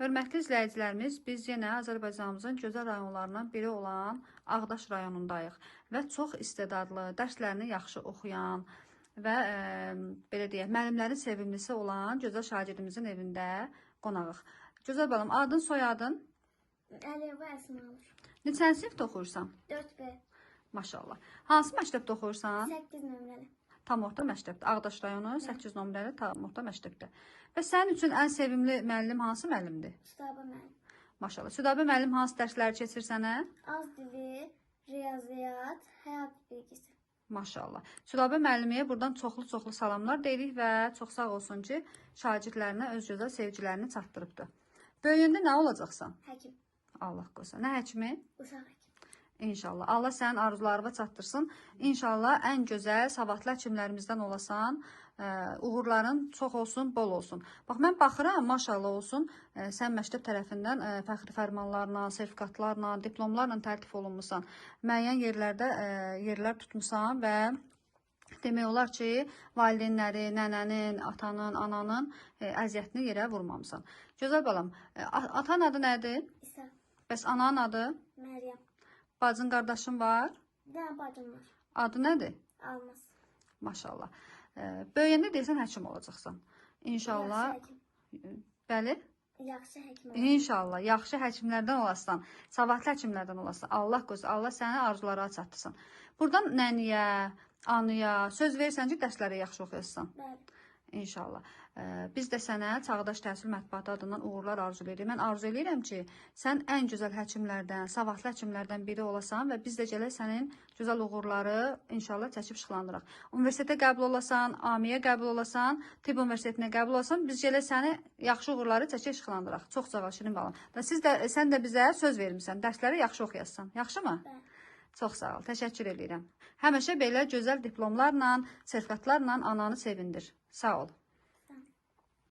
Hörmətli izləyicilərimiz, biz yenə Azərbaycanımızın gözəl rayonlarından biri olan Ağdaş rayonundayıq və çox istedadlı, dərslərini yaxşı oxuyan və belə deyək, müəllimlərin sevimlisi olan gözəl şagirdimizin evində qonağıq. Gözəl balam, adın, soyadın? Əliyeva Əsmalı. Neçənci sinifdə oxuyursan? 4B. Maşallah. Hansı məktəbdə oxuyursan? 8 nömrəli. Tam orta məktəbdə. Ağdaş rayonu 8 nömrəli tam orta məktəbdə. Və sənin üçün ən sevimli müəllim hansı müəllimdir? Südabə müəllim. Maşallah. Südabə müəllim hansı dərsləri keçir sənə? Az dili, riyaziyyat, həyat bilgisi. Maşallah. Südabə müəllimiyə buradan çoxlu salamlar deyirik və çox sağ olsun ki, şagirdlərinə öz gözəl sevgilərini çatdırıbdır. Böyüyəndə nə olacaqsan? Həkim. Allah qoysa. Nə həkimi? Uşaq həkim. İnşallah. Allah sənin arzularına çatdırsın. İnşallah ən gözəl, savadlı həkimlərimizdən olasan, uğurların çox olsun, bol olsun. Bax, mən baxıram, maşallah olsun, sən məktəb tərəfindən fəxri fərmanlarla, sertifikatlarla, diplomlarla təltif olunmusan. Müəyyən yerlərdə yerlər tutmusan və demək olar ki, valideynləri, nənənin, atanın, ananın əziyyətini yerə vurmamısan. Gözəl balam, atan adı nədir? İsa. Bəs ananın adı? Məryəm. Bacın, qardaşın var? Bir dənə bacım var. Adı nədir? Almaz. Maşallah. Böyüyəndə deyirsən həkim olacaqsan. İnşallah. Yaxşı həkim. Bəli? Yaxşı həkim. İnşallah. Yaxşı həkimlərdən olasan, savadlı həkimlərdən olasan. Allah qoysun, Allah səni arzulara çatdırsın. Buradan nəniyə, anıya söz verirsən ki, dərsləri yaxşı oxuyasan. Bəli. İnşallah. Biz də sənə Çağdaş Təhsil Mətbuatı adından uğurlar arzu edirik. Mən arzu edirəm ki, sən ən gözəl həkimlərdən, savadlı həkimlərdən biri olasan və biz də gələk sənin gözəl uğurları inşallah çəkib işıqlandıraq. Universitetə qəbul olasan, AMİyə qəbul olasan, Tibb Universitetinə qəbul olasan, biz gələk səni yaxşı uğurları çəkib işıqlandıraq. Çox sağ ol, Şirin balam. Sən də bizə söz vermisən, dərsləri yaxşı oxuyasan. Yaxşımı? Bəli. Çox sağ ol, təşəkkür edirəm. Həmişə belə gözəl diplomlarla, sertifikatlarla ananı sevindir. Sağ ol.